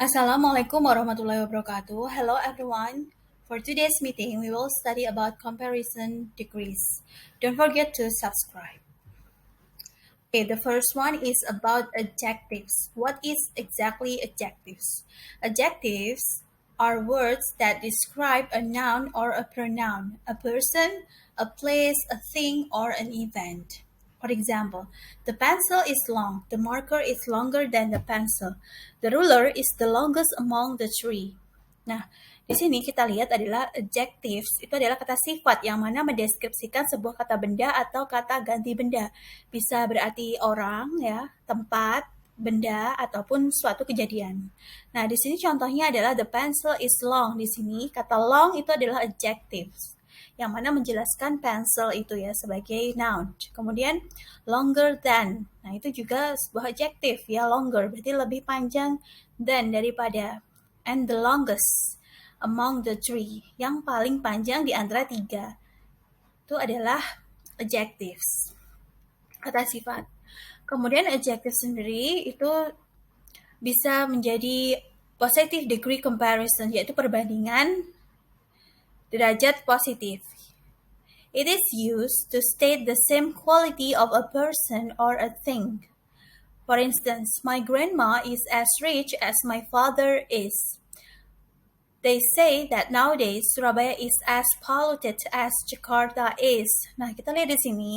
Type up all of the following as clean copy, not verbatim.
Assalamualaikum warahmatullahi wabarakatuh. Hello everyone. For today's meeting, we will study about comparison degrees. Don't forget to subscribe. Okay, the first one is about adjectives. What is exactly adjectives? Adjectives are words that describe a noun or a pronoun, a person, a place, a thing, or an event. For example, the pencil is long. The marker is longer than the pencil. The ruler is the longest among the three. Nah, di sini kita lihat adalah adjectives. Itu adalah kata sifat yang mana mendeskripsikan sebuah kata benda atau kata ganti benda. Bisa berarti orang, ya, tempat, benda, ataupun suatu kejadian. Nah, di sini contohnya adalah the pencil is long. Di sini kata long itu adalah adjectives, yang mana menjelaskan pencil itu ya sebagai noun. Kemudian longer than. Nah, itu juga sebuah adjective ya, longer berarti lebih panjang than daripada. And the longest among the three, yang paling panjang di antara tiga. Itu adalah adjectives, kata sifat. Kemudian adjective sendiri itu bisa menjadi positive degree comparison, yaitu perbandingan derajat positif. It is used to state the same quality of a person or a thing. For instance, my grandma is as rich as my father is. They say that nowadays Surabaya is as polluted as Jakarta is. Nah, kita lihat di sini.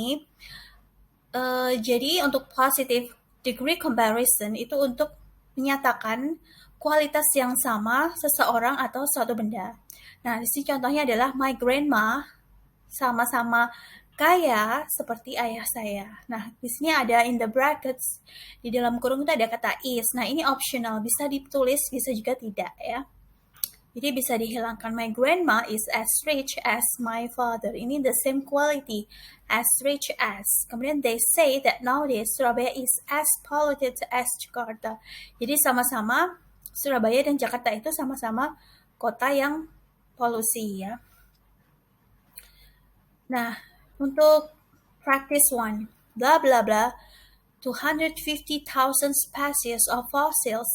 Jadi untuk positive degree comparison itu untuk menyatakan kualitas yang sama seseorang atau suatu benda. Nah, di sini contohnya adalah my grandma sama-sama kaya seperti ayah saya. Nah, di sini ada in the brackets, di dalam kurung itu ada kata is. Nah, ini optional, bisa ditulis, bisa juga tidak ya. Jadi bisa dihilangkan. My grandma is as rich as my father. Ini the same quality, as rich as. Kemudian they say that nowadays Surabaya is as polluted as Jakarta. Jadi sama-sama Surabaya dan Jakarta itu sama-sama kota yang polusi ya. Nah, untuk practice 1, blah blah blah, 250,000 species of fossils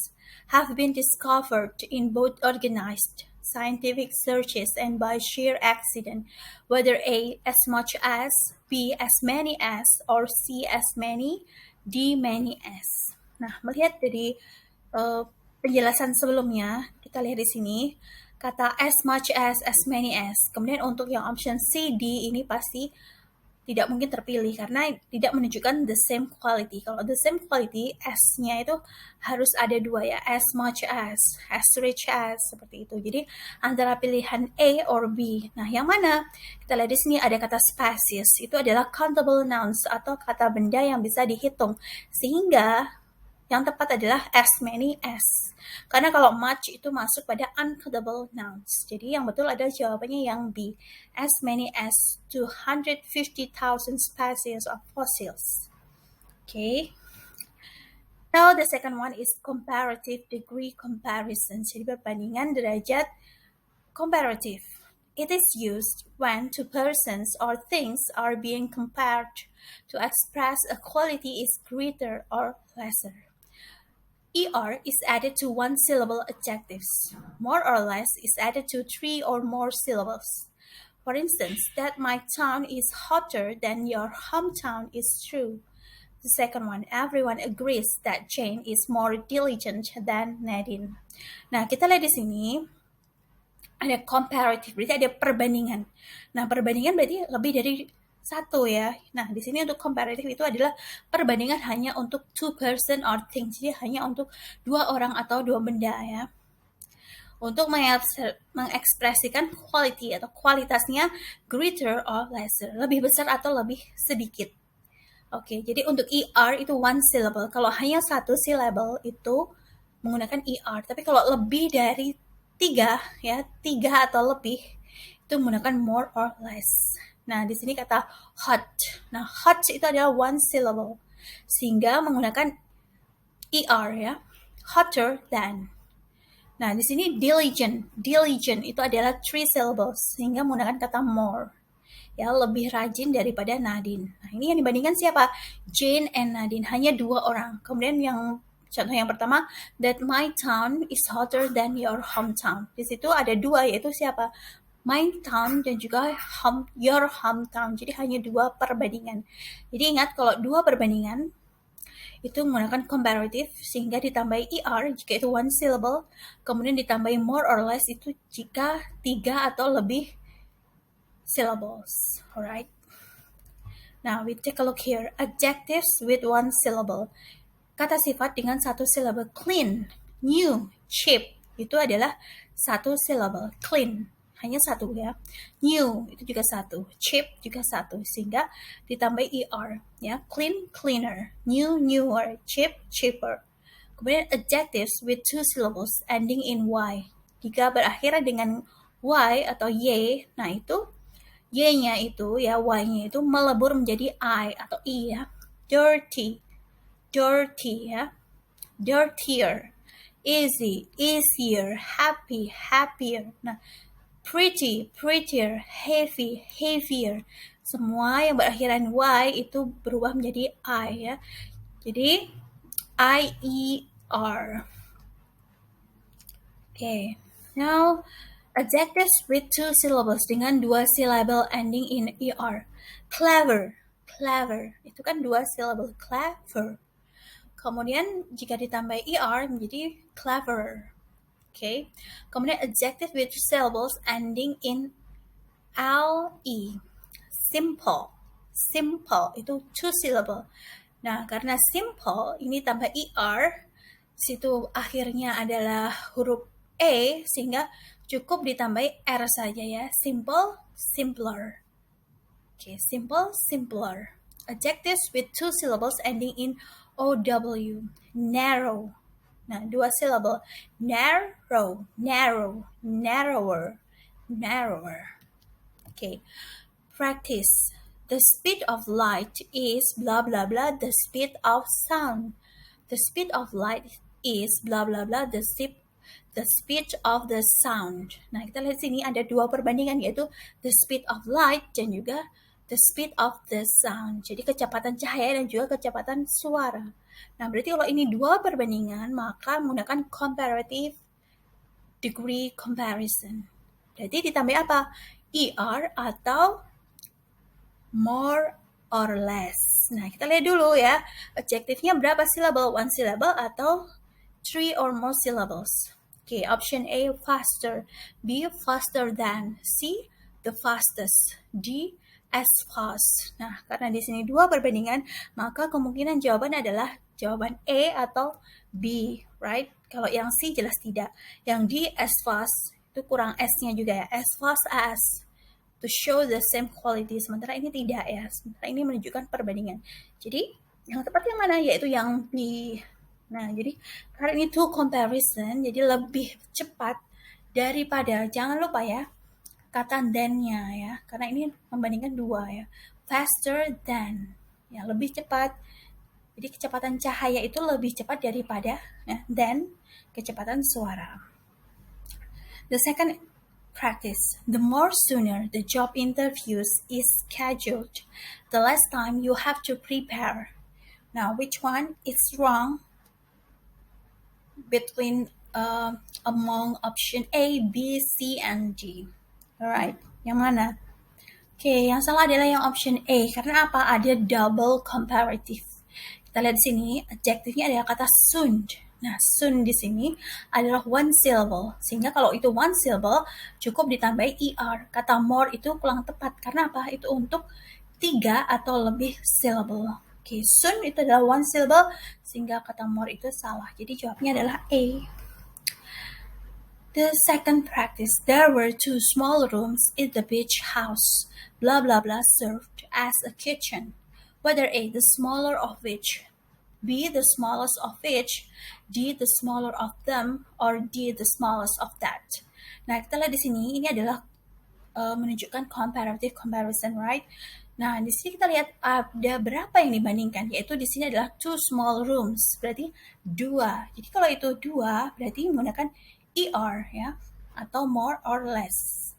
have been discovered in both organized scientific searches and by sheer accident, whether A, as much as, B, as many as, or C, as many, D, many as. Nah, melihat dari penjelasan sebelumnya, kita lihat di sini, kata as much as many as. Kemudian untuk yang option C, D ini pasti tidak mungkin terpilih karena tidak menunjukkan the same quality. Kalau the same quality, S-nya itu harus ada dua ya, as much as rich as, seperti itu. Jadi antara pilihan A or B. Nah, yang mana? Kita lihat di sini ada kata species. Itu adalah countable nouns atau kata benda yang bisa dihitung. Sehingga yang tepat adalah as many as. Karena kalau much itu masuk pada uncountable nouns. Jadi yang betul adalah jawabannya yang B. As many as 250,000 species of fossils. Okay. Now the second one is comparative degree comparison. Jadi perbandingan derajat comparative. It is used when two persons or things are being compared to express a quality is greater or lesser. ER is added to one-syllable adjectives. More or less is added to 3 or more syllables. For instance, that my town is hotter than your hometown is true. The second one, everyone agrees that Jane is more diligent than Nadine. Nah, kita lihat di sini ada comparative, berarti ada perbandingan. Nah, perbandingan berarti lebih dari satu ya. Nah, di sini untuk comparative itu adalah perbandingan hanya untuk two person or thing. Jadi hanya untuk dua orang atau dua benda ya. Untuk mengekspresikan quality atau kualitasnya greater or lesser, lebih besar atau lebih sedikit. Oke, jadi untuk ER itu one syllable. Kalau hanya satu syllable itu menggunakan ER. Tapi kalau lebih dari tiga atau lebih itu menggunakan more or less. Nah, di sini kata hot. Nah, hot itu adalah one syllable. Sehingga menggunakan ER ya. Hotter than. Nah, di sini diligent. Diligent itu adalah three syllables. Sehingga menggunakan kata more. Ya, lebih rajin daripada Nadine. Nah, ini yang dibandingkan siapa? Jane and Nadine. Hanya dua orang. Kemudian yang Contoh yang pertama, that my town is hotter than your hometown. Di situ ada dua, yaitu siapa? My town dan juga your hometown. Jadi hanya dua perbandingan. Jadi ingat kalau dua perbandingan itu menggunakan comparative sehingga ditambahi er jika itu one syllable, kemudian ditambahi more or less itu jika 3 atau lebih syllables. Alright. Now we take a look here. Adjectives with one syllable. Kata sifat dengan satu syllable. Clean, new, cheap. Itu adalah satu syllable. Clean, hanya satu ya. New, itu juga satu. Cheap juga satu. Sehingga ditambahi er. Ya. Clean, cleaner. New, newer. Cheap, cheaper. Kemudian adjectives with two syllables ending in y. Jika berakhir dengan y atau y, nah itu y-nya itu ya, y-nya itu melebur menjadi I atau i ya. Dirty, dirty ya. Dirtier, easy, easier, happy, happier. Nah, pretty, prettier, heavy, heavier. Semua yang berakhiran y itu berubah menjadi I ya. Jadi I-E-R. Okay, now adjectives with two syllables dengan dua syllable ending in er. Clever, clever. Itu kan dua syllable, clever. Kemudian jika ditambah er menjadi cleverer. Okay. Kemudian adjective with two syllables ending in le. Simple, simple itu two syllable. Nah, karena simple ini tambah er, situ akhirnya adalah huruf e sehingga cukup ditambahi r saja ya. Simple, simpler. Okay, simple, simpler. Adjectives with two syllables ending in ow. Narrow. Nah, dua syllable. Narrow, narrow, narrower, narrower. Okay. Practice. The speed of light is blah blah blah the speed of sound. The speed of light is blah blah blah the speed of the sound. Nah, kita lihat sini ada dua perbandingan yaitu the speed of light dan juga the speed of the sound. Jadi kecepatan cahaya dan juga kecepatan suara. Nah, berarti kalau ini dua perbandingan maka menggunakan comparative degree comparison. Jadi ditambah apa? Er atau more or less. Nah, kita lihat dulu ya. Adjektifnya berapa syllable? One syllable atau three or more syllables. Okay, option A, faster. B, faster than. C, the fastest. D, as fast. Nah, karena di sini dua perbandingan, maka kemungkinan jawaban adalah jawaban A atau B, right? Kalau yang C jelas tidak. Yang D, as fast, itu kurang S-nya juga ya. As fast as. To show the same quality, sementara ini tidak ya, sementara ini menunjukkan perbandingan. Jadi yang tepat yang mana? Yaitu yang B. Nah, jadi karena ini to comparison, jadi lebih cepat daripada, jangan lupa ya kata than-nya ya, karena ini membandingkan dua ya. Faster than, ya lebih cepat. Jadi kecepatan cahaya itu lebih cepat daripada ya, than kecepatan suara. The second practice. The more sooner the job interviews is scheduled, the less time you have to prepare. Now, which one is wrong between among option A, B, C, and D? Alright, yang mana? Okay, yang salah adalah yang option A. Karena apa? Ada double comparative. Kita lihat di sini, adjektifnya adalah kata soon. Nah, soon di sini adalah one syllable. Sehingga kalau itu one syllable, cukup ditambahi er. Kata more itu kurang tepat. Karena apa? Itu untuk 3 atau lebih syllable. Okay, soon itu adalah one syllable, sehingga kata more itu salah. Jadi jawabnya adalah A. The second practice. There were 2 small rooms in the beach house. Blah, blah, blah served as a kitchen. Whether A, the smaller of which, B, the smallest of which, D, the smaller of them, or D, the smallest of that. Nah, kita lihat di sini, ini adalah menunjukkan comparative comparison, right? Nah, di sini kita lihat ada berapa yang dibandingkan, yaitu di sini adalah 2 small rooms, berarti 2. Jadi kalau itu 2, berarti menggunakan er, ya, atau more or less.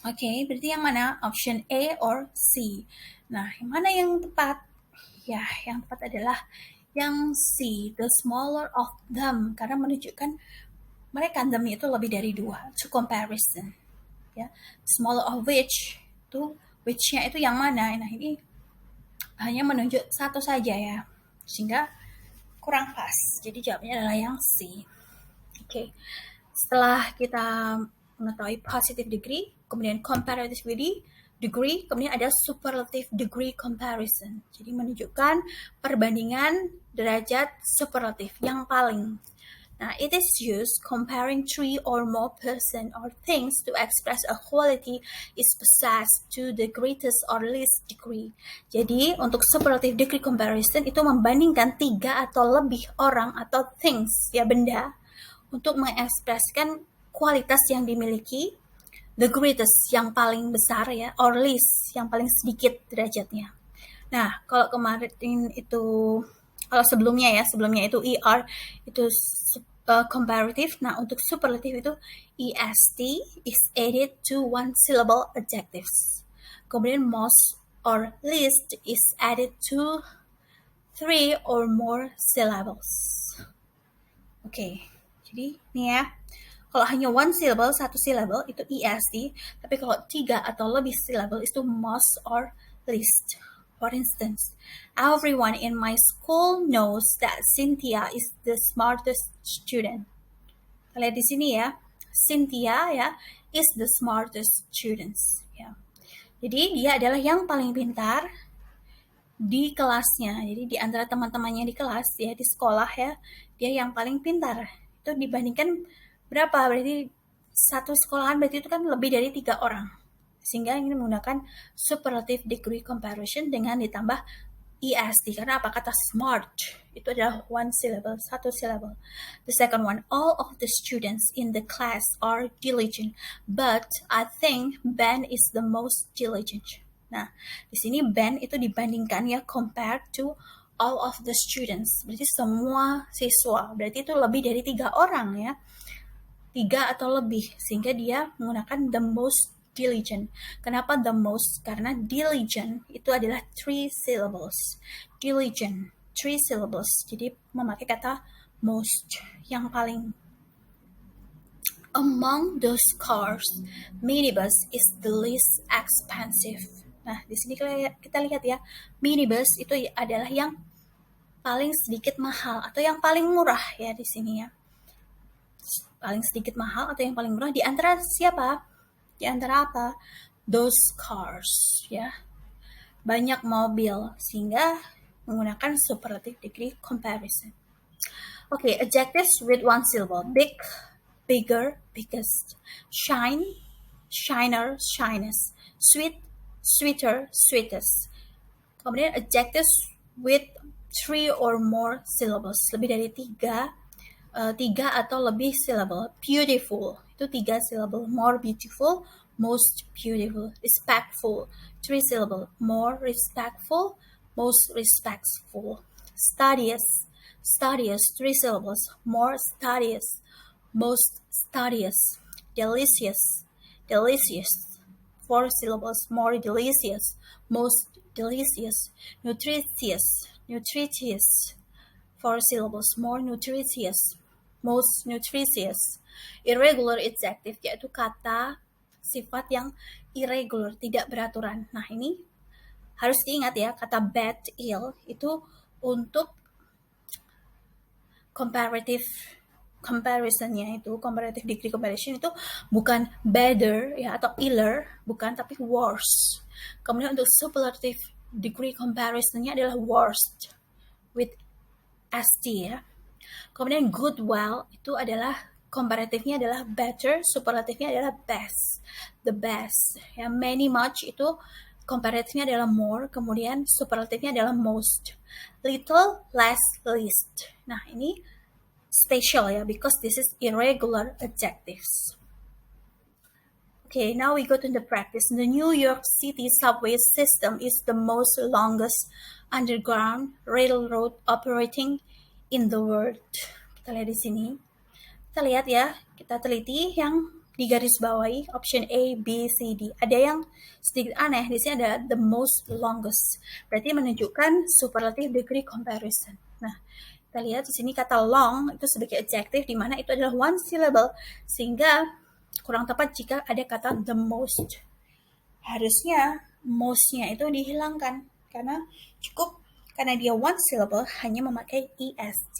Oke, berarti yang mana? Option A or C. Nah, yang mana yang tepat? Ya, yang tepat adalah yang C, the smaller of them, karena menunjukkan mereka them itu lebih dari 2, to comparison. Ya, smaller of which, itu which-nya itu yang mana? Nah, ini hanya menunjuk satu saja ya, sehingga kurang pas. Jadi jawabnya adalah yang C. Oke. Setelah kita mengetahui positive degree, kemudian comparative degree, kemudian ada superlative degree comparison. Jadi menunjukkan perbandingan derajat superlatif yang paling. Now, it is used comparing 3 or more person or things to express a quality is possessed to the greatest or least degree. Jadi, untuk superlative degree comparison itu membandingkan 3 atau lebih orang atau things, ya benda, untuk mengekspresikan kualitas yang dimiliki, the greatest yang paling besar ya, or least yang paling sedikit derajatnya. Nah, kalau kemarin itu, kalau sebelumnya itu ER itu comparative. Nah, untuk superlative itu EST is added to one syllable adjectives. Kemudian most or least is added to 3 or more syllables. Oke, jadi ini ya. Kalau hanya one syllable, satu syllable itu EST, tapi kalau 3 atau lebih syllable itu most or least. For instance, everyone in my school knows that Cynthia is the smartest student. Lihat di sini ya, Cynthia ya is the smartest students. Ya. Jadi dia adalah yang paling pintar di kelasnya. Jadi di antara teman-temannya di kelas ya, di sekolah ya, dia yang paling pintar. Itu dibandingkan berapa? Berarti satu sekolahan berarti itu kan lebih dari 3 orang. Sehingga ini menggunakan superlative degree comparison dengan ditambah EST. Karena apa? Kata smart itu adalah one syllable, satu syllable. The second one, all of the students in the class are diligent, but I think Ben is the most diligent. Nah, di sini Ben itu dibandingkan ya, compared to all of the students. Berarti semua siswa. Berarti itu lebih dari 3 orang ya. 3 atau lebih. Sehingga dia menggunakan the most diligent. Kenapa the most? Karena diligent itu adalah 3 syllables. Diligent, 3 syllables. Jadi memakai kata most, yang paling. Among those cars, minibus is the least expensive. Nah, di sini kita lihat ya, minibus itu adalah yang paling sedikit mahal atau yang paling murah ya di sini ya. Paling sedikit mahal atau yang paling murah di antara siapa? Di antara apa? Those cars, ya. Banyak mobil, sehingga menggunakan superlative degree comparison. Okay, adjectives with one syllable. Big, bigger, biggest. Shine, shiner, shinest. Sweet, sweeter, sweetest. Kemudian adjectives with 3 or more syllables. Lebih dari 3 atau lebih syllable. Beautiful itu 3 syllable. More beautiful, most beautiful. Respectful 3 syllable. More respectful, most respectful. Studious 3 syllables. More studious, most studious. Delicious 4 syllables. More delicious, most delicious. Nutritious 4 syllables. More nutritious, most nutritious. Irregular adjective yaitu kata sifat yang irregular, tidak beraturan. Nah, ini harus diingat ya, kata bad, ill itu untuk comparative comparisonnya itu, comparative degree comparison itu bukan better ya atau iller, bukan, tapi worse. Kemudian untuk superlative degree comparisonnya adalah worst with st ya. Kemudian good, well itu adalah komparatifnya adalah better, superlatifnya adalah best, the best. Ya, many, much itu komparatifnya adalah more, kemudian superlatifnya adalah most. Little, less, least. Nah, ini special ya, because this is irregular adjectives. Okay, now we go to the practice. The New York City subway system is the most longest underground railroad operating in the world. Kita lihat di sini. Kita lihat ya, kita teliti yang di garis bawahi, option A, B, C, D. Ada yang sedikit aneh, di sini ada the most longest. Berarti menunjukkan superlative degree comparison. Nah, kita lihat di sini kata long itu sebagai adjective di mana itu adalah one syllable, sehingga kurang tepat jika ada kata the most. Harusnya most-nya itu dihilangkan karena dia one syllable hanya memakai est.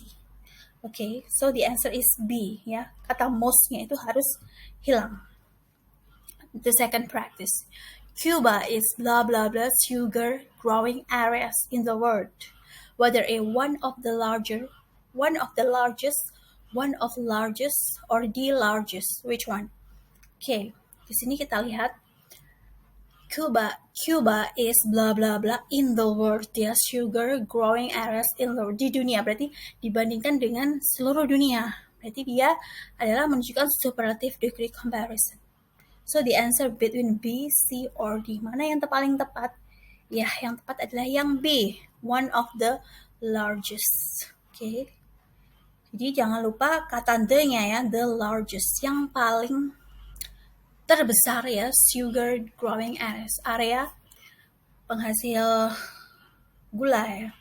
Okay, so the answer is B ya. Kata most-nya itu harus hilang. The second practice. Cuba is blah blah blah sugar growing areas in the world. Whether one of the largest, one of largest, or the largest. Which one? Okay, di sini kita lihat Cuba is blah blah blah in the world. Dia sugar growing areas in the world. Di dunia, berarti dibandingkan dengan seluruh dunia. Berarti dia adalah menunjukkan superlative degree comparison. So the answer between B, C, or D. Mana yang paling tepat? Ya, yang tepat adalah yang B. One of the largest. Okay. Jadi jangan lupa kata the-nya ya, the largest. Yang paling terbesar ya, sugar growing areas. Area penghasil gula ya.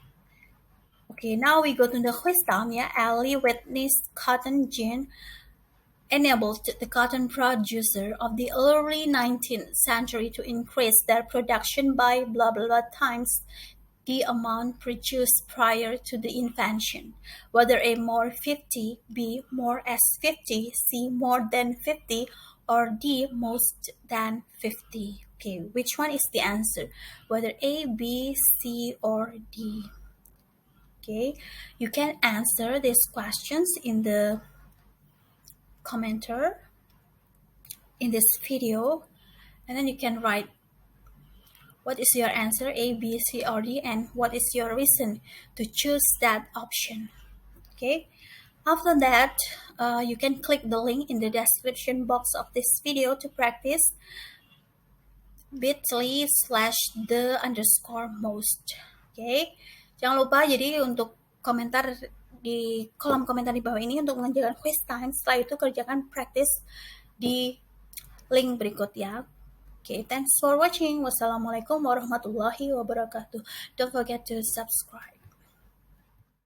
Okay, now we go to the quiz time ya. Ellie witnessed cotton gin enabled the cotton producer of the early 19th century to increase their production by blah blah blah times the amount produced prior to the invention. Whether A more 50, B more as 50, C more than 50, or D most than 50. Okay, which one is the answer? Whether A, B, C, or D? Okay, you can answer these questions in the commenter in this video, and then you can write what is your answer, A, B, C, or D, and what is your reason to choose that option. Okay, after that you can click the link in the description box of this video to practice bit.ly/the_most. Okay, jangan lupa jadi untuk komentar di kolom komentar di bawah ini untuk mengerjakan quiz time. Setelah itu kerjakan practice di link berikut ya. Okay, thanks for watching. Wassalamualaikum warahmatullahi wabarakatuh. Don't forget to subscribe.